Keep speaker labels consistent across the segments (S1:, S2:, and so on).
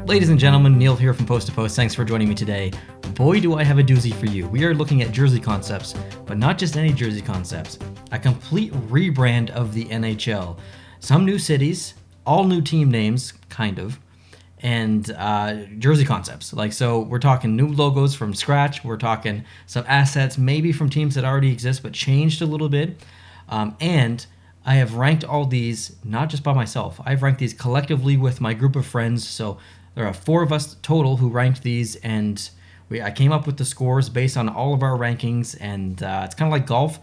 S1: Ladies and gentlemen, Neil here from Post to Post. Thanks for joining me today. Boy, do I have a doozy for you. We are looking at jersey concepts, but not just any jersey concepts. A complete rebrand of the NHL. Some new cities, all new team names, kind of, and jersey concepts. So we're talking new logos from scratch. We're talking some assets, maybe from teams that already exist, but changed a little bit. And I have ranked all these, not just by myself. I've ranked these collectively with my group of friends. So there are 4 of us total who ranked these, and I came up with the scores based on all of our rankings. And it's kind of like golf.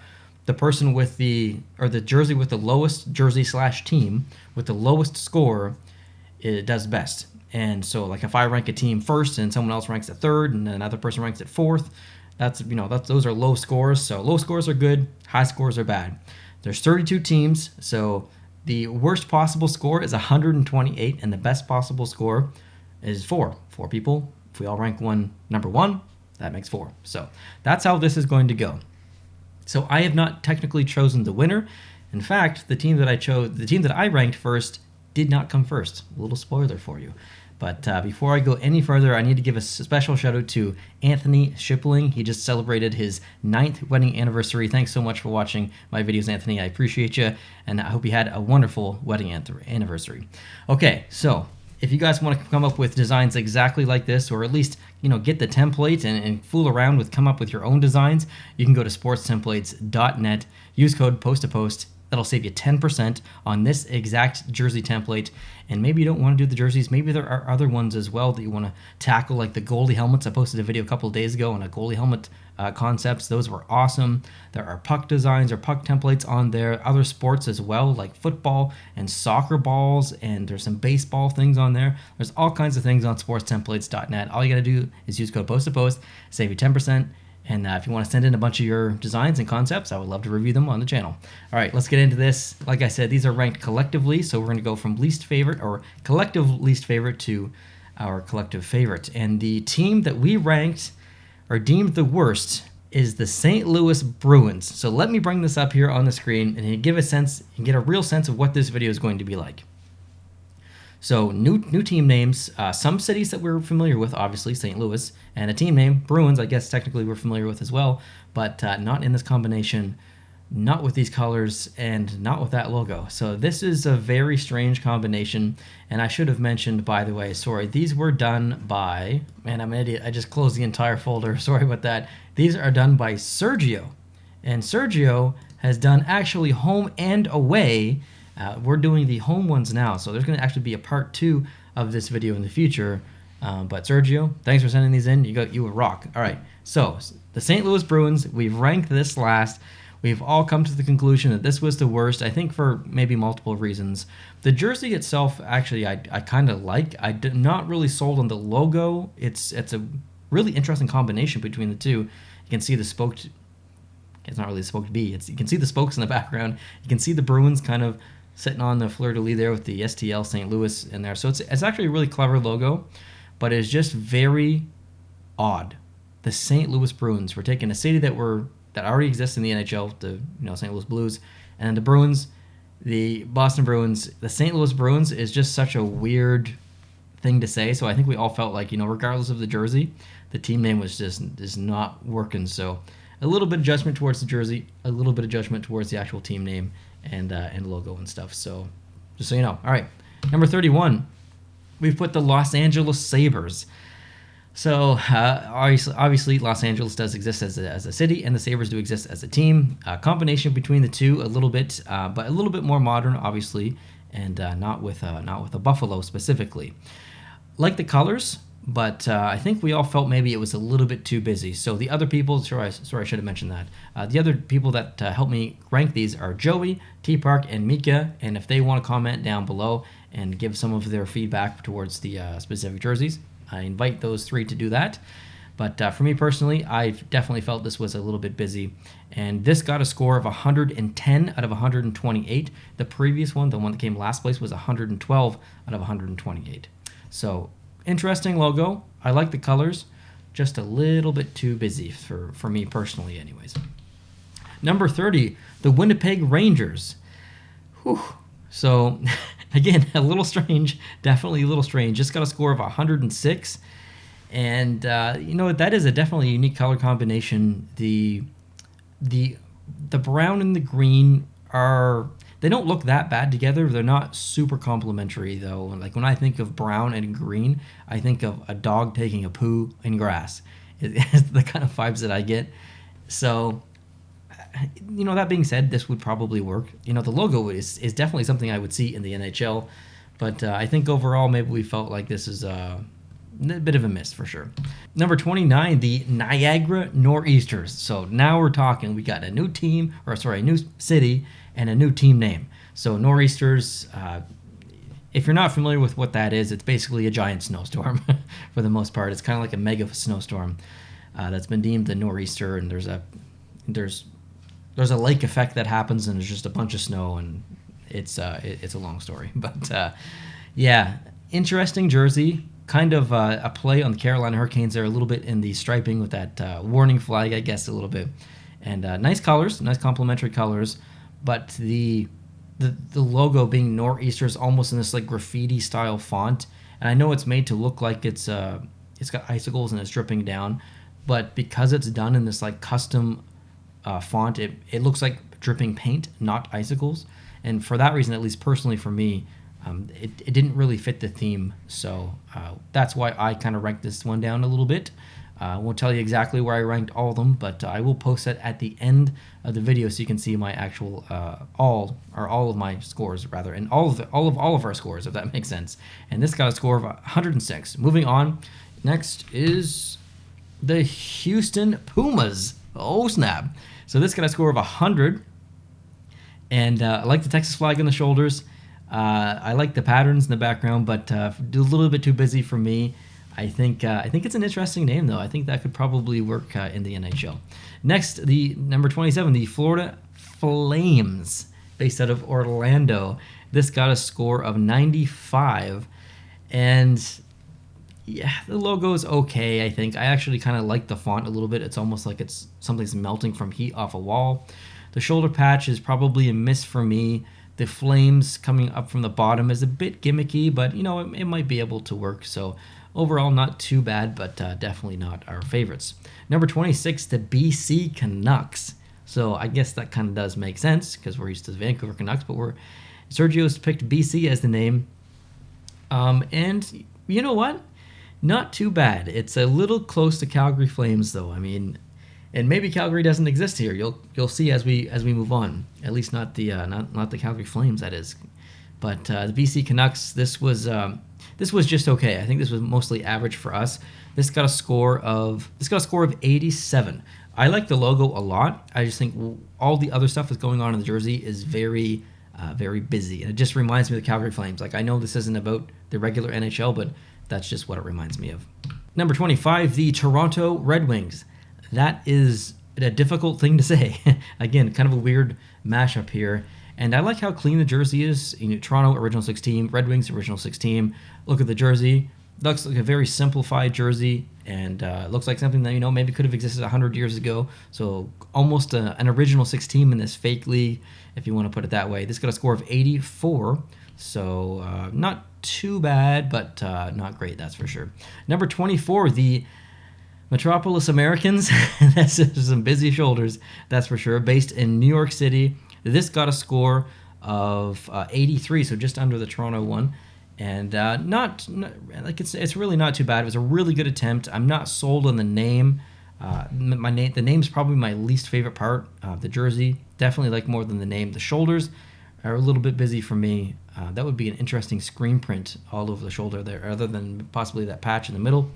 S1: The person with the jersey with the lowest jersey/team with the lowest score, it does best. And so, if I rank a team first and someone else ranks it third and another person ranks it fourth, those are low scores. So low scores are good, high scores are bad. There's 32 teams, so the worst possible score is 128, and the best possible score is 4. 4 people. If we all rank one number 1, that makes 4. So that's how this is going to go. So I have not technically chosen the winner. In fact, the team that I ranked first did not come first. A little spoiler for you. But before I go any further, I need to give a special shout out to Anthony Shipling. He just celebrated his 9th wedding anniversary. Thanks so much for watching my videos, Anthony. I appreciate you, and I hope you had a wonderful wedding anniversary. Okay, so if you guys want to come up with designs exactly like this, or at least get the template and fool around with come up with your own designs, you can go to sportstemplates.net. Use code POST2POST. That'll save you 10% on this exact jersey template. And maybe you don't want to do the jerseys. Maybe there are other ones as well that you want to tackle, like the goalie helmets. I posted a video a couple of days ago on a goalie helmet concepts. Those were awesome. There are puck designs or puck templates on there. Other sports as well, like football and soccer balls. And there's some baseball things on there. There's all kinds of things on sportstemplates.net. All you got to do is use code POST2POST, save you 10%. And if you want to send in a bunch of your designs and concepts, I would love to review them on the channel. All right, let's get into this. Like I said, these are ranked collectively, so we're going to go from least favorite or collective least favorite to our collective favorite. And the team that we ranked or deemed the worst is the St. Louis Bruins. So let me bring this up here on the screen and give a sense and get a real sense of what this video is going to be like. So new team names, some cities that we're familiar with, obviously St. Louis, and a team name, Bruins, I guess technically we're familiar with as well, but not in this combination, not with these colors, and not with that logo. So this is a very strange combination, and I should have mentioned, by the way, sorry, these were done by, man, I'm an idiot, I just closed the entire folder, sorry about that. These are done by Sergio, and Sergio has done actually home and away. We're doing the home ones now, so there's going to actually be a part 2 of this video in the future. But Sergio, thanks for sending these in. You a rock. All right, so the St. Louis Bruins, we've ranked this last. We've all come to the conclusion that this was the worst, I think for maybe multiple reasons. The jersey itself, actually, I kind of like. I did not really sold on the logo. It's a really interesting combination between the two. You can see the spoked. It's not really a spoked B. You can see the spokes in the background. You can see the Bruins kind of sitting on the fleur-de-lis there with the STL St. Louis in there. So it's actually a really clever logo, but it's just very odd. The St. Louis Bruins. We're taking a city that already exists in the NHL, the St. Louis Blues, and the Bruins, the Boston Bruins. The St. Louis Bruins is just such a weird thing to say. So I think we all felt like, regardless of the jersey, the team name was just not working. So a little bit of judgment towards the jersey, a little bit of judgment towards the actual team name and logo and stuff. So just so you know. All right, number 31, we've put the Los Angeles Sabres. So obviously Los Angeles does exist as a city, and the Sabres do exist as a team. A combination between the two, a little bit, but a little bit more modern, obviously, and not with a buffalo specifically. Like the colors, but I think we all felt maybe it was a little bit too busy. So the other people, sorry, I should have mentioned that. The other people that helped me rank these are Joey, T-Park, and Mika. And if they want to comment down below and give some of their feedback towards the specific jerseys, I invite those 3 to do that. But for me personally, I definitely felt this was a little bit busy. And this got a score of 110 out of 128. The previous one, the one that came last place, was 112 out of 128. So interesting logo. I like the colors. Just a little bit too busy for me personally anyways. Number 30, the Winnipeg Rangers. Whew. So Again, a little strange, definitely a little strange. Just got a score of 106. And that is a definitely unique color combination. The brown and the green they don't look that bad together. They're not super complementary though. Like when I think of brown and green, I think of a dog taking a poo in grass. It's the kind of vibes that I get. So, that being said, this would probably work. The logo is definitely something I would see in the NHL, but I think overall maybe we felt like this is a bit of a miss for sure. Number 29, the Niagara Nor'easters. So now we're talking. We got a new team, a new city and a new team name. So Nor'easters, if you're not familiar with what that is, it's basically a giant snowstorm for the most part. It's kind of like a mega snowstorm that's been deemed the Nor'easter, and there's a lake effect that happens, and there's just a bunch of snow, and it's a long story. But yeah, interesting jersey. Kind of a play on the Carolina Hurricanes there, a little bit in the striping with that warning flag, I guess, a little bit. And nice colors, nice complementary colors. But the logo being Nor'easters, almost in this like graffiti style font, and I know it's made to look like it's got icicles and it's dripping down, but because it's done in this like custom font, it looks like dripping paint, not icicles. And for that reason, at least personally for me, it didn't really fit the theme. So that's why I kind of ranked this one down a little bit. I won't tell you exactly where I ranked all of them, but I will post that at the end of the video so you can see my actual all of my scores rather, and all of our scores, if that makes sense. And this got a score of 106. Moving on, next is the Houston Pumas. Oh snap! So this got a score of 100, and I like the Texas flag on the shoulders. I like the patterns in the background, but a little bit too busy for me. I think it's an interesting name, though. I think that could probably work in the NHL. Next, the number 27, the Florida Flames, based out of Orlando. This got a score of 95, and yeah, the logo is okay, I think. I actually kind of like the font a little bit. It's almost like it's something's melting from heat off a wall. The shoulder patch is probably a miss for me. The flames coming up from the bottom is a bit gimmicky, but it might be able to work. So overall, not too bad, but definitely not our favorites. Number 26, the BC Canucks. So I guess that kind of does make sense because we're used to the Vancouver Canucks, but Sergio's picked BC as the name. And you know what? Not too bad. It's a little close to Calgary Flames, though. I mean, and maybe Calgary doesn't exist here. You'll see as we move on. At least not the Calgary Flames, that is. But the BC Canucks, this was just okay. I think this was mostly average for us. This got a score of 87. I like the logo a lot. I just think all the other stuff that's going on in the jersey is very very busy, and it just reminds me of the Calgary Flames. Like, I know this isn't about the regular NHL, but that's just what it reminds me of. Number 25, the Toronto Red Wings. That is a difficult thing to say. Again, kind of a weird mashup here. And I like how clean the jersey is. Toronto, original 6 team. Red Wings, original 6 team. Look at the jersey. Looks like a very simplified jersey. And looks like something that, maybe could have existed 100 years ago. So almost an original 6 team in this fake league, if you want to put it that way. This got a score of 84. So not too bad, but not great, that's for sure. Number 24, the Metropolis Americans. That's some busy shoulders, that's for sure. Based in New York City. This got a score of 83, so just under the Toronto one. And not like it's really not too bad. It was a really good attempt. I'm not sold on the name. The name's probably my least favorite part of the jersey. Definitely like more than the name. The shoulders are a little bit busy for me. That would be an interesting screen print all over the shoulder there, other than possibly that patch in the middle.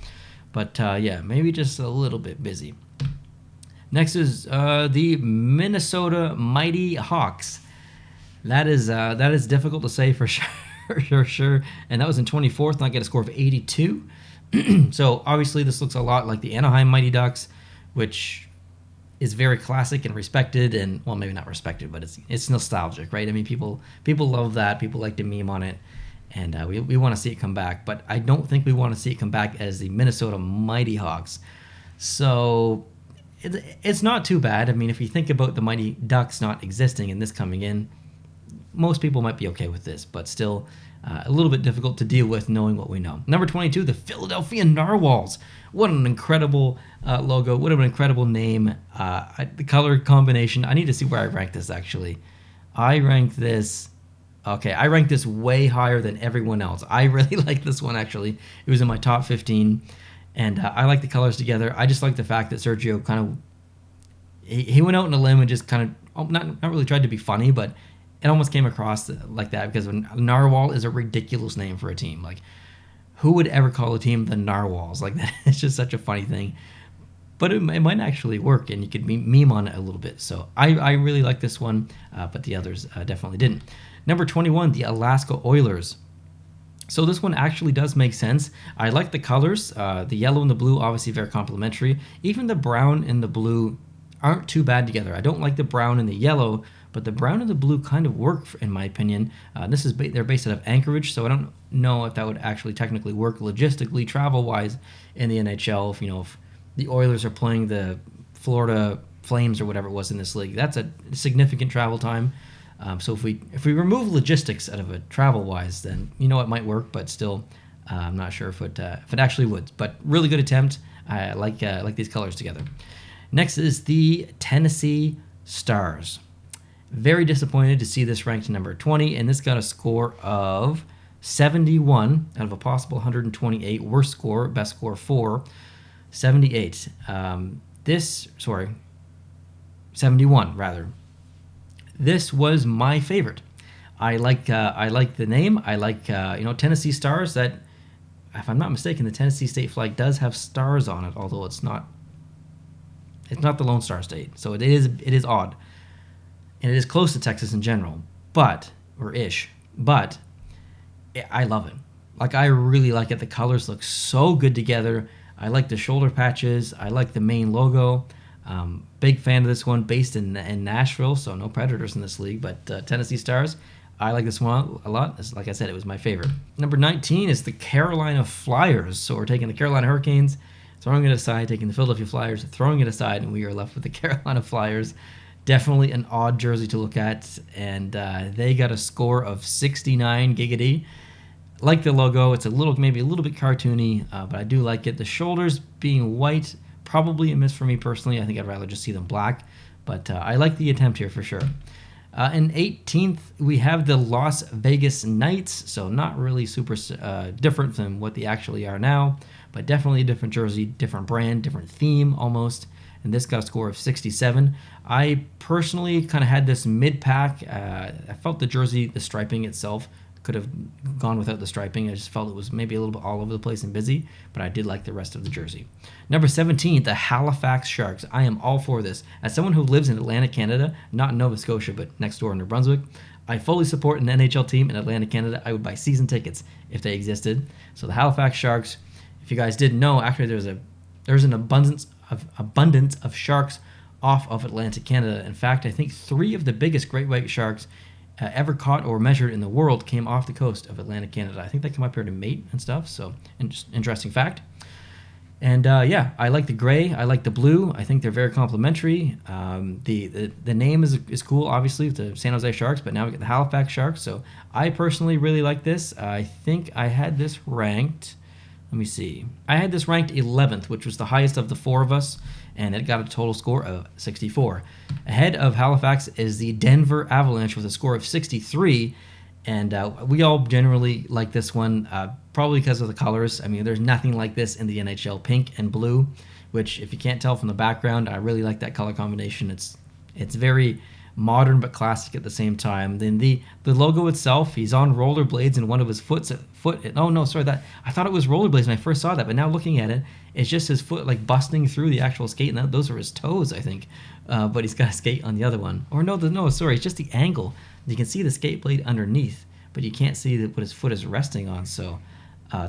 S1: But yeah, maybe just a little bit busy. Next is the Minnesota Mighty Hawks. That is difficult to say for sure. And that was in 24th, and I get a score of 82. So obviously this looks a lot like the Anaheim Mighty Ducks, which is very classic and respected, and well, maybe not respected, but it's nostalgic, right? I mean, people love that. People like to meme on it, and we want to see it come back. But I don't think we want to see it come back as the Minnesota Mighty Hawks. So it's not too bad. I mean, if you think about the Mighty Ducks not existing and this coming in, most people might be okay with this, but still a little bit difficult to deal with knowing what we know. Number 22, the Philadelphia Narwhals. What an incredible logo. What an incredible name. The color combination. I need to see where I rank this, actually. I rank this way higher than everyone else. I really like this one, actually. It was in my top 15, and I like the colors together. I just like the fact that Sergio kind of, he went out on a limb and just kind of, not really tried to be funny, but it almost came across like that, because Narwhal is a ridiculous name for a team. Like, who would ever call a team the Narwhals? Like, that it's just such a funny thing. But it might actually work, and you could meme on it a little bit. So I really like this one, but the others definitely didn't. Number 21, the Alaska Oilers. So this one actually does make sense. I like the colors. The yellow and the blue, obviously very complementary. Even the brown and the blue aren't too bad together. I don't like the brown and the yellow, but the brown and the blue kind of work, in my opinion. They're based out of Anchorage, so I don't know if that would actually technically work logistically, travel-wise, in the NHL. If the Oilers are playing the Florida Flames or whatever it was in this league, that's a significant travel time. So if we remove logistics out of it travel-wise, then it might work, but still, I'm not sure if it actually would. But really good attempt. I like these colors together. Next is the Tennessee Stars. Very disappointed to see this ranked number 20, and this got a score of 71 out of a possible 128. Worst score, best score 4, 78. 71 rather. This was my favorite. I like the name. I like Tennessee Stars. That, if I'm not mistaken, the Tennessee state flag does have stars on it, although it's not the Lone Star State. So it is odd. And it is close to Texas in general, but I love it. Like, I really like it. The colors look so good together. I like the shoulder patches. I like the main logo. Big fan of this one, based in Nashville, so no Predators in this league, but Tennessee Stars. I like this one a lot. Like I said, it was my favorite. Number 19 is the Carolina Flyers. So we're taking the Carolina Hurricanes, throwing it aside, taking the Philadelphia Flyers, throwing it aside, and we are left with the Carolina Flyers. Definitely an odd jersey to look at, and they got a score of 69 giggity. Like the logo, it's maybe a little bit cartoony, but I do like it. The shoulders being white, probably a miss for me personally. I think I'd rather just see them black, but I like the attempt here for sure. In 18th, we have the Las Vegas Knights, so not really super different than what they actually are now, but definitely a different jersey, different brand, different theme almost. And this got a score of 67. I personally kind of had this mid-pack. I felt the jersey, the striping itself, could have gone without the striping. I just felt it was maybe a little bit all over the place and busy, but I did like the rest of the jersey. Number 17, the Halifax Sharks. I am all for this. As someone who lives in Atlantic, Canada, not in Nova Scotia, but next door in New Brunswick, I fully support an NHL team in Atlantic, Canada. I would buy season tickets if they existed. So the Halifax Sharks, if you guys didn't know, actually there's an abundance of sharks off of Atlantic Canada. In fact, I think 3 of the biggest great white sharks ever caught or measured in the world came off the coast of Atlantic Canada. I think they come up here to mate and stuff, so interesting fact. And I like the gray, I like the blue. I think they're very complementary. The name is cool, obviously, with the San Jose Sharks, but now we get the Halifax Sharks. So I personally really like this. I think I had this ranked. Let me see. I had this ranked 11th, which was the highest of the 4 of us, and it got a total score of 64. Ahead of Halifax is the Denver Avalanche with a score of 63, and we all generally like this one, probably because of the colors. I mean, there's nothing like this in the NHL, pink and blue, which, if you can't tell from the background, I really like that color combination. It's very modern but classic at the same time. Then the logo itself, he's on rollerblades, and one of his foot. Oh no, sorry, I thought it was rollerblades when I first saw that, but now looking at it, it's just his foot like busting through the actual skate, and those are his toes, I think. But he's got a skate on the other one. Or no, sorry, it's just the angle. You can see the skate blade underneath, but you can't see what his foot is resting on. So,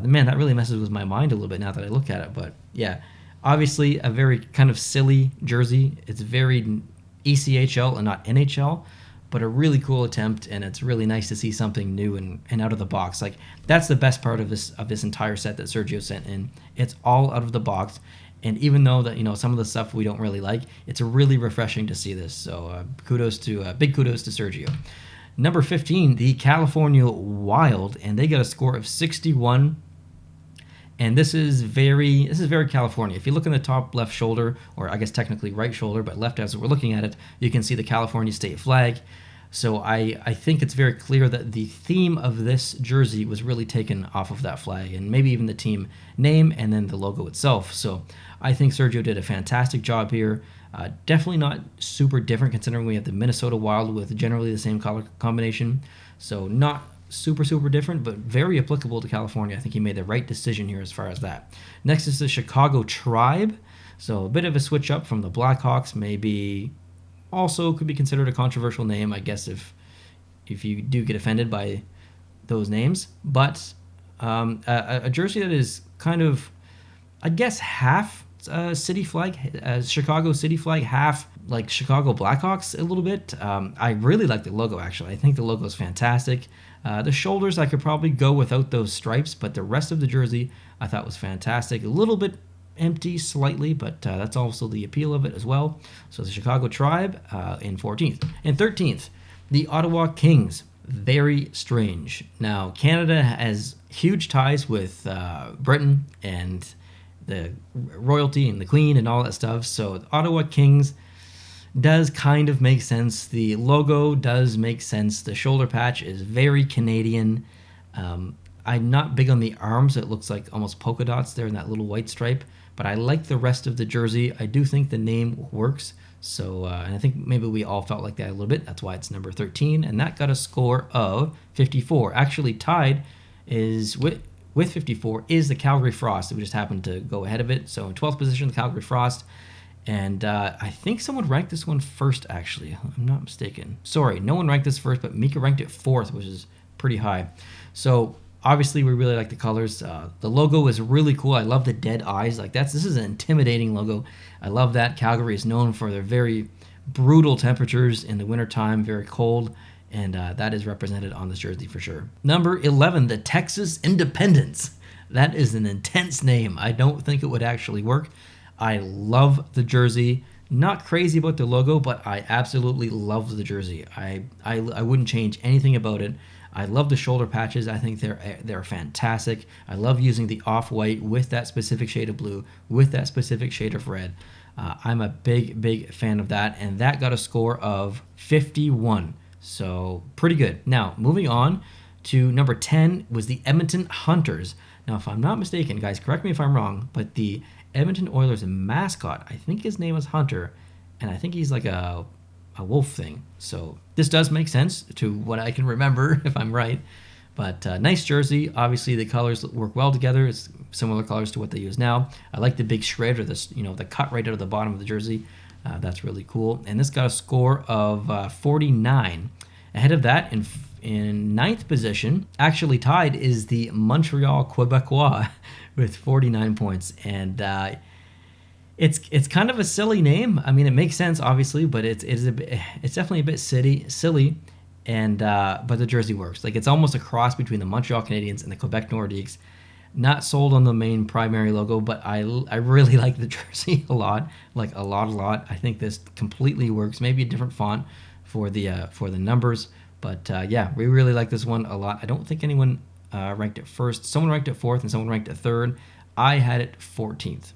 S1: man, that really messes with my mind a little bit now that I look at it. But yeah, obviously a very kind of silly jersey. It's very ECHL and not NHL, but a really cool attempt, and it's really nice to see something new and out of the box. Like, that's the best part of this entire set that Sergio sent in. It's all out of the box, and even though that some of the stuff we don't really like, it's really refreshing to see this. So big kudos to Sergio. Number 15, the California Wild, and they got a score of 61. And this is very California. If you look in the top left shoulder, or I guess technically right shoulder, but left as we're looking at it, you can see the California state flag. So I think it's very clear that the theme of this jersey was really taken off of that flag, and maybe even the team name and then the logo itself. So I think Sergio did a fantastic job here. Definitely not super different considering we have the Minnesota Wild with generally the same color combination. So not super different, but very applicable to California. I think he made the right decision here as far as that. Next is the Chicago Tribe. So a bit of a switch up from the Blackhawks, maybe also could be considered a controversial name, I guess, if you do get offended by those names. But a jersey that is kind of, I guess, half city flag, Chicago city flag, half like Chicago Blackhawks a little bit. I really like the logo, actually. I think the logo is fantastic. The shoulders, I could probably go without those stripes, but the rest of the jersey I thought was fantastic. A little bit empty slightly, but that's also the appeal of it as well. So the Chicago Tribe in 14th. In 13th, the Ottawa Kings. Very strange. Now, Canada has huge ties with Britain and the royalty and the Queen and all that stuff. So the Ottawa Kings does kind of make sense. The logo does make sense. The shoulder patch is very Canadian. I'm not big on the arms. It looks like almost polka dots there in that little white stripe. But I like the rest of the jersey. I do think the name works. So, and I think maybe we all felt like that a little bit. That's why it's number 13. And that got a score of 54. Actually tied is with 54 is the Calgary Frost. We just happened to go ahead of it. So in 12th position, the Calgary Frost. And I think someone ranked this one first, actually. I'm not mistaken. Sorry, no one ranked this first, but Mika ranked it 4th, which is pretty high. So obviously, we really like the colors. The logo is really cool. I love the dead eyes. This is an intimidating logo. I love that. Calgary is known for their very brutal temperatures in the wintertime, very cold, and that is represented on this jersey for sure. Number 11, the Texas Independents. That is an intense name. I don't think it would actually work. I love the jersey. Not crazy about the logo, but I absolutely love the jersey. I wouldn't change anything about it. I love the shoulder patches. I think they're fantastic. I love using the off-white with that specific shade of blue, with that specific shade of red. I'm a big fan of that, and that got a score of 51. So pretty good. Now, moving on to number 10 was the Edmonton Hunters. Now, if I'm not mistaken, guys, correct me if I'm wrong, but the Edmonton Oilers mascot, I think his name is Hunter, and I think he's like a wolf thing. So this does make sense to what I can remember, if I'm right. But nice jersey. Obviously, the colors work well together. It's similar colors to what they use now. I like the big shred, or this, the cut right out of the bottom of the jersey. That's really cool. And this got a score of 49. Ahead of that, in ninth position, actually tied, is the Montreal Quebecois with 49 points. And it's kind of a silly name. I mean, it makes sense, obviously, but it's definitely a bit silly. And but the jersey works. It's almost a cross between the Montreal Canadiens and the Quebec Nordiques. Not sold on the main primary logo, but I really like the jersey a lot, a lot. I think this completely works. Maybe a different font for the numbers, but yeah, we really like this one a lot. I don't think anyone ranked it first. Someone ranked it 4th, and someone ranked it 3rd. I had it 14th.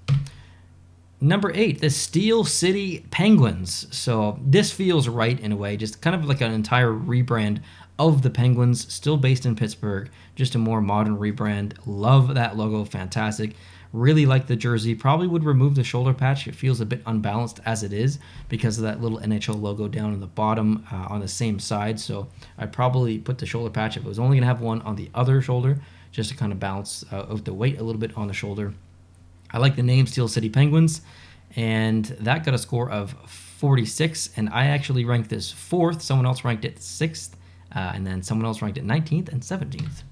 S1: Number 8, the Steel City Penguins. So this feels right in a way, just kind of like an entire rebrand of the Penguins, still based in Pittsburgh, just a more modern rebrand. Love that logo, fantastic. Really like the jersey. Probably would remove the shoulder patch. It feels a bit unbalanced as it is because of that little NHL logo down in the bottom on the same side. So I'd probably put the shoulder patch, if it was only going to have one, on the other shoulder, just to kind of balance out the weight a little bit on the shoulder. I like the name Steel City Penguins, and that got a score of 46, and I actually ranked this 4th. Someone else ranked it 6th, and then someone else ranked it 19th and 17th.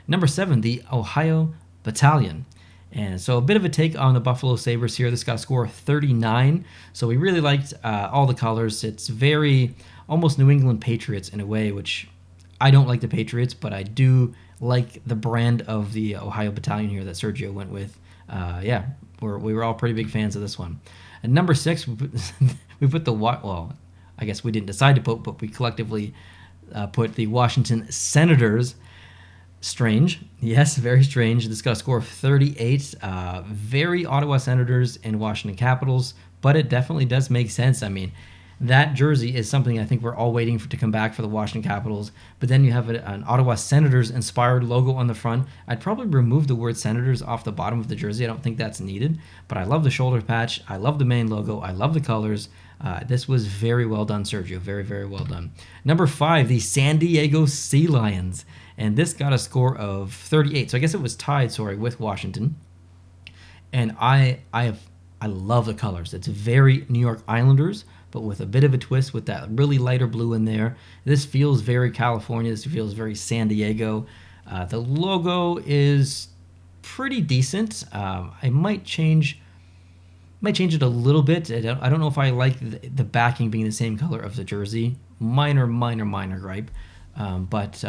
S1: Number 7, the Ohio Battalion. And so a bit of a take on the Buffalo Sabres here. This got a score of 39, so we really liked all the colors. It's very almost New England Patriots in a way, which I don't like the Patriots, but I do like the brand of the Ohio Battalion here that Sergio went with. Yeah, we were all pretty big fans of this one. And number 6, we put the well, I guess we didn't decide to put, but we collectively put the Washington Senators. Strange. Yes, very strange. This got a score of 38. Very Ottawa Senators and Washington Capitals, but it definitely does make sense. I mean, that jersey is something I think we're all waiting for to come back for the Washington Capitals. But then you have an Ottawa Senators inspired logo on the front. I'd probably remove the word Senators off the bottom of the jersey. I don't think that's needed. But I love the shoulder patch. I love the main logo. I love the colors. This was very well done, Sergio. Very, very well done. Number 5, the San Diego Sea Lions. And this got a score of 38. So I guess it was tied, with Washington. And I love the colors. It's very New York Islanders, but with a bit of a twist with that really lighter blue in there. This feels very California. This feels very San Diego. The logo is pretty decent. I might change it a little bit. I don't know if I like the backing being the same color of the jersey. Minor gripe. But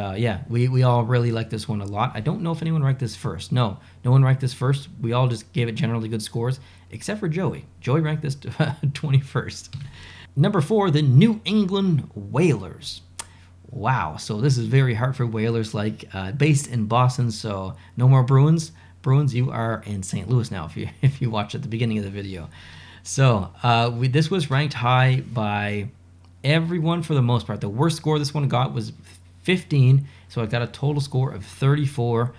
S1: we all really like this one a lot. I don't know if anyone ranked this first. No one ranked this first. We all just gave it generally good scores, except for Joey. Joey ranked this 21st. Number 4, the New England Whalers. Wow, so this is very Hartford Whalers, based in Boston. So no more Bruins. Bruins, you are in St. Louis now. If you watched at the beginning of the video. So this was ranked high by everyone for the most part. The worst score this one got was 15, so I got a total score of 34.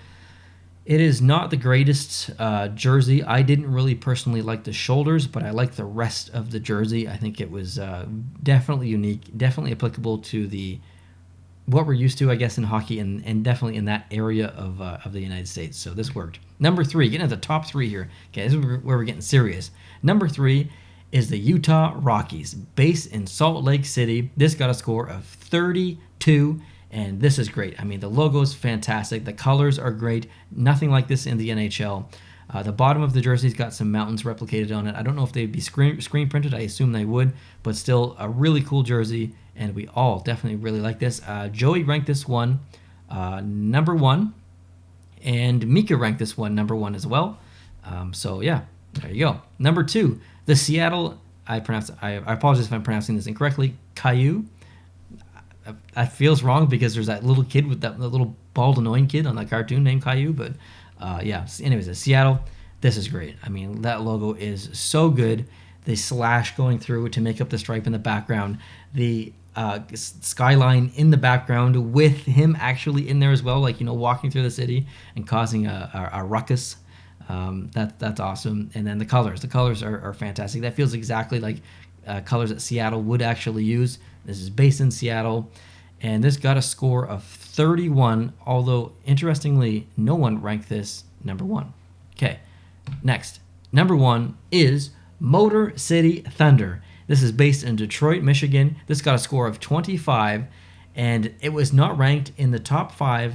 S1: It is not the greatest jersey. I didn't really personally like the shoulders, but I like the rest of the jersey. I think it was definitely unique, definitely applicable to what we're used to, I guess, in hockey, and definitely in that area of the United States. So this worked. Number 3, getting at the top 3 here. Okay, this is where we're getting serious. Number 3 is the Utah Rockies, based in Salt Lake City. This got a score of 32, and this is great. I mean, the logo is fantastic. The colors are great. Nothing like this in the NHL. The bottom of the jersey's got some mountains replicated on it. I don't know if they'd be screen printed. I assume they would, but still a really cool jersey, and we all definitely really like this. Joey ranked this one number 1, and Mika ranked this one number 1 as well. So yeah, there you go. Number 2, the Seattle, I apologize if I'm pronouncing this incorrectly, Caillou. That feels wrong because there's that little kid with that little bald annoying kid on that cartoon named Caillou, but anyways, the Seattle, this is great. I mean, that logo is so good. The slash going through to make up the stripe in the background, the skyline in the background with him actually in there as well, walking through the city and causing a ruckus. That's awesome. And then the colors are fantastic. That feels exactly like colors that Seattle would actually use. This is based in Seattle, and this got a score of 31, although interestingly no one ranked this number 1. Okay, next, number 1 is Motor City Thunder. This is based in Detroit, Michigan. This got a score of 25, and it was not ranked in the top 5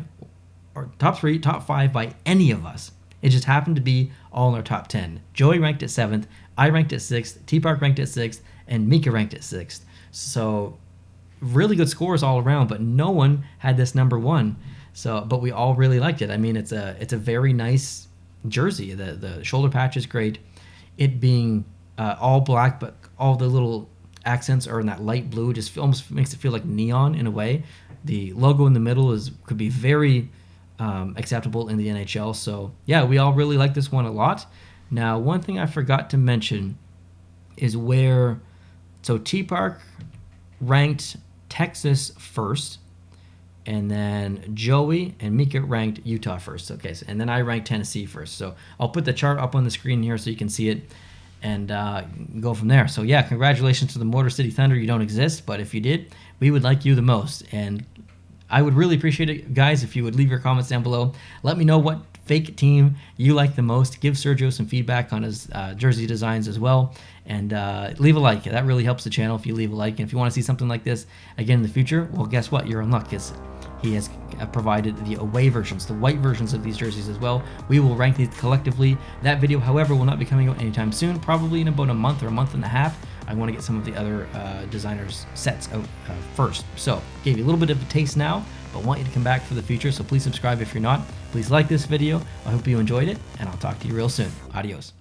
S1: or top 3, top 5 by any of us. It just happened to be all in our top 10. Joey ranked it 7th, I ranked it 6th, T-Park ranked it 6th, and Mika ranked it 6th. So really good scores all around, but no one had this number 1. So, but we all really liked it. I mean, it's a very nice jersey. The shoulder patch is great. It being all black, but all the little accents are in that light blue. Just almost makes it feel like neon in a way. The logo in the middle could be very acceptable in the NHL. So yeah, we all really like this one a lot. Now, one thing I forgot to mention is so T-Park ranked Texas first, and then Joey and Mika ranked Utah first. Okay, and then I ranked Tennessee first. So I'll put the chart up on the screen here so you can see it and go from there. So yeah, congratulations to the Motor City Thunder. You don't exist, but if you did, we would like you the most. And I would really appreciate it, guys, if you would leave your comments down below. Let me know what fake team you like the most. Give Sergio some feedback on his jersey designs as well. And leave a like. That really helps the channel if you leave a like. And if you want to see something like this again in the future, well, guess what? You're in luck, because he has provided the away versions, the white versions of these jerseys as well. We will rank these collectively. That video, however, will not be coming out anytime soon, probably in about a month or a month and a half. I want to get some of the other designers' sets out first. So, gave you a little bit of a taste now, but want you to come back for the future, so please subscribe if you're not. Please like this video. I hope you enjoyed it, and I'll talk to you real soon. Adios.